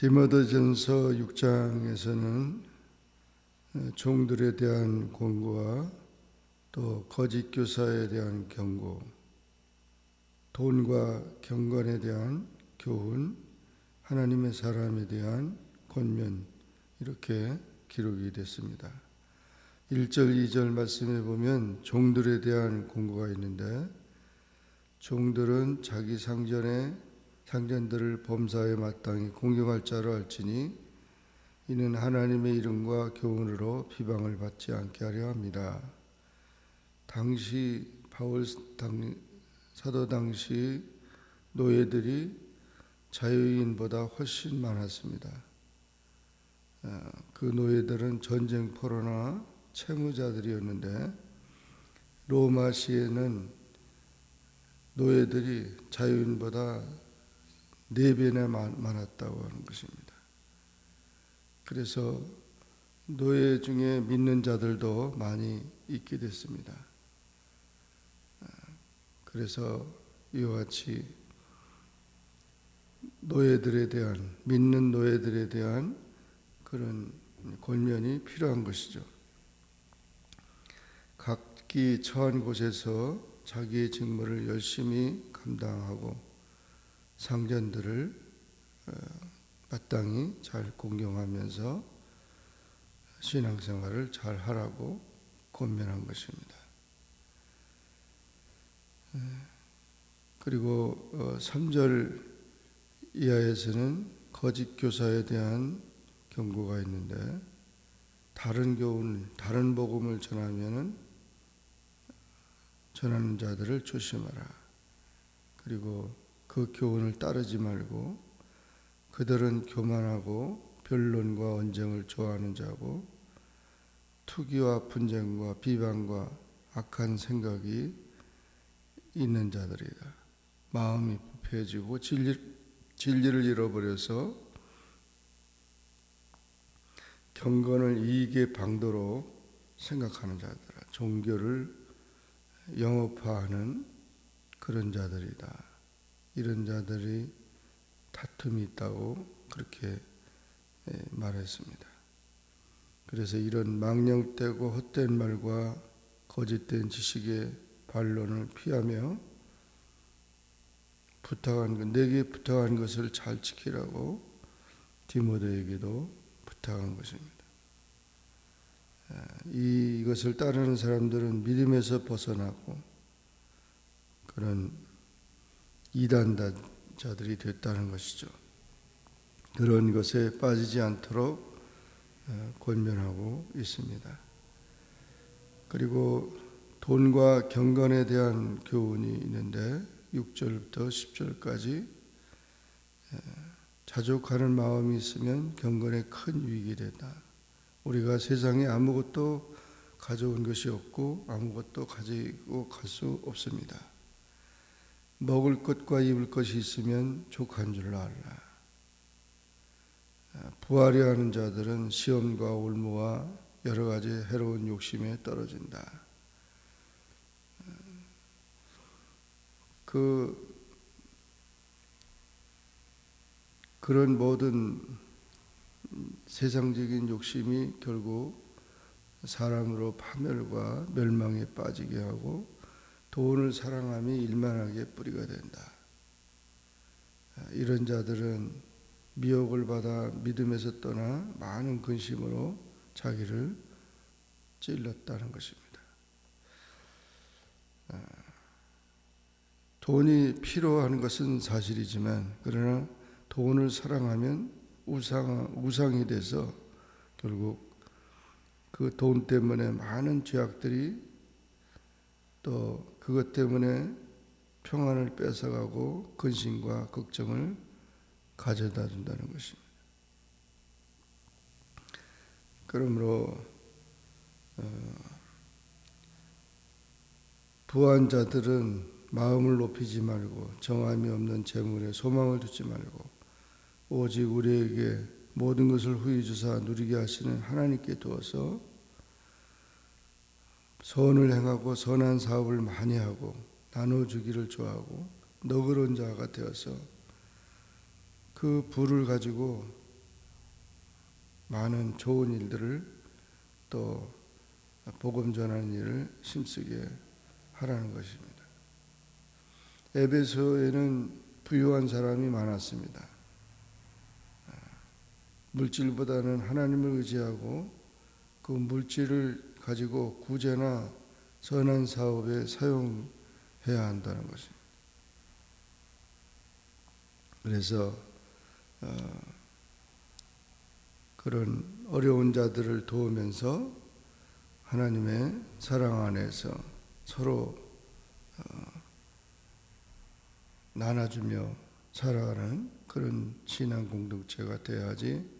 디모데전서 6장에서는 종들에 대한 권고와 또 거짓 교사에 대한 경고, 돈과 경건에 대한 교훈, 하나님의 사람에 대한 권면, 이렇게 기록이 됐습니다. 1절, 2절 말씀에 보면 종들에 대한 권고가 있는데, 종들은 자기 상전들을 범사에 마땅히 공경할 자로 알지니 이는 하나님의 이름과 교훈으로 비방을 받지 않게 하려 합니다. 당시 사도 당시 노예들이 자유인보다 훨씬 많았습니다. 그 노예들은 전쟁포로나 채무자들이었는데, 로마시에는 노예들이 자유인보다 4배나 많았다고 하는 것입니다. 그래서 노예 중에 믿는 자들도 많이 있게 됐습니다. 그래서 이와 같이 믿는 노예들에 대한 그런 권면이 필요한 것이죠. 각기 처한 곳에서 자기의 직무를 열심히 감당하고 상전들을 마땅히 잘 공경하면서 신앙생활을 잘 하라고 권면한 것입니다. 그리고 3절 이하에서는 거짓 교사에 대한 경고가 있는데, 다른 복음을 전하는 자들을 조심하라. 그리고 그 교훈을 따르지 말고, 그들은 교만하고 변론과 언쟁을 좋아하는 자고 투기와 분쟁과 비방과 악한 생각이 있는 자들이다. 마음이 부패해지고 진리를 잃어버려서 경건을 이익의 방도로 생각하는 자들아, 종교를 영업화하는 그런 자들이다. 이런 자들이 다툼이 있다고 그렇게 말했습니다. 그래서 이런 망령되고 헛된 말과 거짓된 지식의 반론을 피하며 내게 부탁한 것을 잘 지키라고 디모데에게도 부탁한 것입니다. 이것을 따르는 사람들은 믿음에서 벗어나고 그런 이단자들이 됐다는 것이죠. 그런 것에 빠지지 않도록 권면하고 있습니다. 그리고 돈과 경건에 대한 교훈이 있는데 6절부터 10절까지 자족하는 마음이 있으면 경건에 큰 유익이 된다. 우리가 세상에 아무것도 가져온 것이 없고 아무것도 가지고 갈 수 없습니다. 먹을 것과 입을 것이 있으면 족한 줄 알라. 부하려 하는 자들은 시험과 올무와 여러 가지 해로운 욕심에 떨어진다. 그런 모든 세상적인 욕심이 결국 사람으로 파멸과 멸망에 빠지게 하고 돈을 사랑함이 일만하게 뿌리가 된다. 이런 자들은 미혹을 받아 믿음에서 떠나 많은 근심으로 자기를 찔렀다는 것입니다. 돈이 필요한 것은 사실이지만, 그러나 돈을 사랑하면 우상이 돼서 결국 그 돈 때문에 많은 죄악들이, 또 그것 때문에 평안을 뺏어가고 근심과 걱정을 가져다 준다는 것입니다. 그러므로 부한 자들은 마음을 높이지 말고 정함이 없는 재물에 소망을 두지 말고 오직 우리에게 모든 것을 후히 주사 누리게 하시는 하나님께 두어서 선을 행하고 선한 사업을 많이 하고 나눠주기를 좋아하고 너그러운 자가 되어서 그 부를 가지고 많은 좋은 일들을 또 복음 전하는 일을 힘쓰게 하라는 것입니다. 에베소에는 부유한 사람이 많았습니다. 물질보다는 하나님을 의지하고 그 물질을 가지고 구제나 선한 사업에 사용해야 한다는 것입니다. 그래서 그런 어려운 자들을 도우면서 하나님의 사랑 안에서 서로 나눠주며 살아가는 그런 신앙 공동체가 되어야지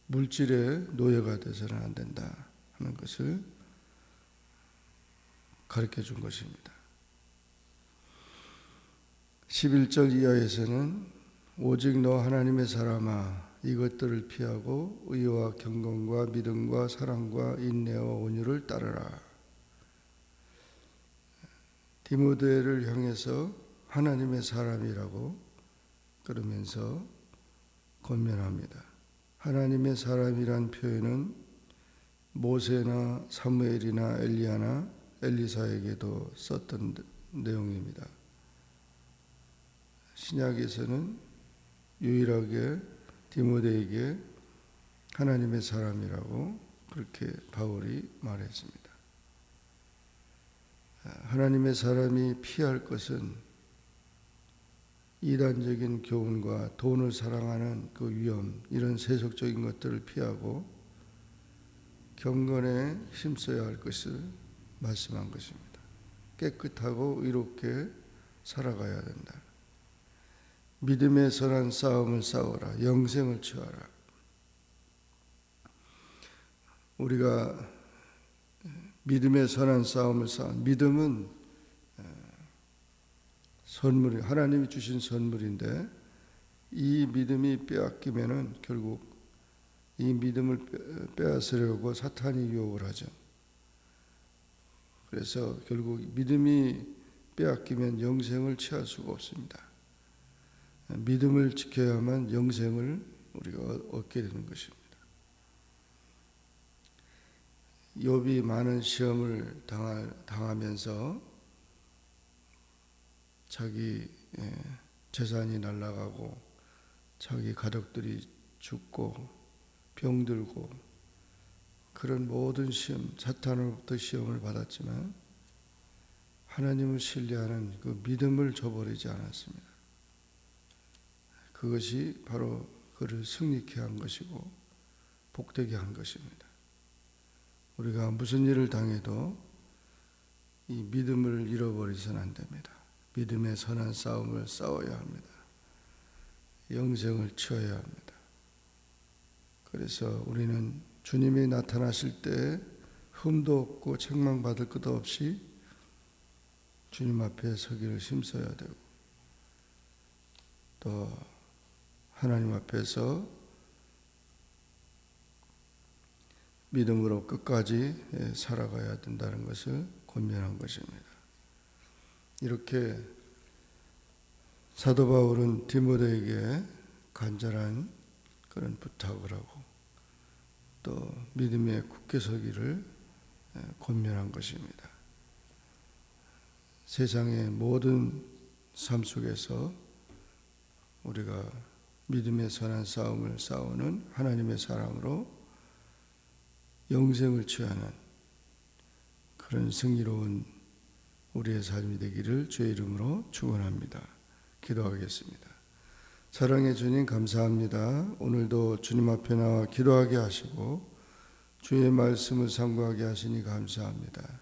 물질의 노예가 되서는 안 된다 하는 것을 가르쳐 준 것입니다. 11절 이하에서는 오직 너 하나님의 사람아 이것들을 피하고 의와 경건과 믿음과 사랑과 인내와 온유를 따르라. 디모데를 향해서 하나님의 사람이라고 그러면서 권면합니다. 하나님의 사람이란 표현은 모세나 사무엘이나 엘리야나 엘리사에게도 썼던 내용입니다. 신약에서는 유일하게 디모데에게 하나님의 사람이라고 그렇게 바울이 말했습니다. 하나님의 사람이 피할 것은 이단적인 교훈과 돈을 사랑하는 그 위험, 이런 세속적인 것들을 피하고 경건에 힘써야 할 것을 말씀한 것입니다. 깨끗하고 의롭게 살아가야 된다. 믿음의 선한 싸움을 싸워라. 영생을 취하라. 우리가 믿음의 선한 싸움을 믿음은 선물이 하나님이 주신 선물인데 이 믿음이 빼앗기면은 결국 이 믿음을 빼앗으려고 사탄이 유혹을 하죠. 그래서 결국 믿음이 빼앗기면 영생을 취할 수가 없습니다. 믿음을 지켜야만 영생을 우리가 얻게 되는 것입니다. 욥이 많은 시험을 당하면서 자기 재산이 날아가고 자기 가족들이 죽고 병들고 그런 모든 시험, 사탄으로부터 시험을 받았지만 하나님을 신뢰하는 그 믿음을 저버리지 않았습니다. 그것이 바로 그를 승리케 한 것이고 복되게 한 것입니다. 우리가 무슨 일을 당해도 이 믿음을 잃어버리서는 안 됩니다. 믿음의 선한 싸움을 싸워야 합니다. 영생을 취해야 합니다. 그래서 우리는 주님이 나타나실 때 흠도 없고 책망받을 것도 없이 주님 앞에 서기를 힘써야 되고 또 하나님 앞에서 믿음으로 끝까지 살아가야 된다는 것을 권면한 것입니다. 이렇게 사도 바울은 디모데에게 간절한 그런 부탁을 하고 또 믿음에 굳게 서기를 권면한 것입니다. 세상의 모든 삶 속에서 우리가 믿음의 선한 싸움을 싸우는 하나님의 사람으로 영생을 취하는 그런 승리로운 우리의 삶이 되기를 주의 이름으로 축원합니다. 기도하겠습니다. 사랑의 주님 감사합니다. 오늘도 주님 앞에 나와 기도하게 하시고 주의 말씀을 상고하게 하시니 감사합니다.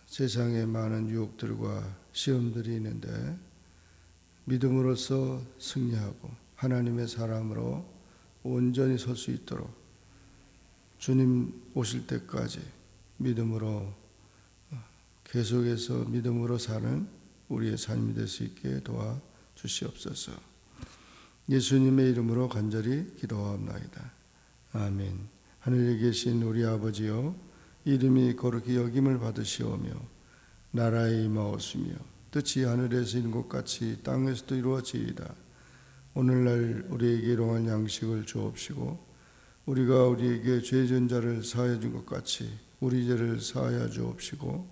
세상에 많은 유혹들과 시험들이 있는데 믿음으로써 승리하고 하나님의 사람으로 온전히 설 수 있도록 주님 오실 때까지 믿음으로 계속해서 믿음으로 사는 우리의 삶이 될 수 있게 도와주시옵소서. 예수님의 이름으로 간절히 기도하옵나이다. 아멘. 하늘에 계신 우리 아버지여, 이름이 거룩히 여김을 받으시오며 나라에 임하옵시며 뜻이 하늘에서 이룬 것 같이 땅에서도 이루어지이다. 오늘날 우리에게 일용할 양식을 주옵시고 우리가 우리에게 죄진 자를 사하여 준 것 같이 우리 죄를 사하여 주옵시고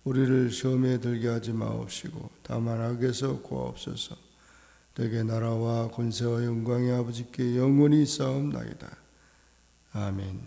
우리를 시험에 들게 하지 마옵시고 다만 악에서 구하옵소서. 되게 나라와 권세와 영광이 아버지께 영원히 쌓옵나이다. 아멘.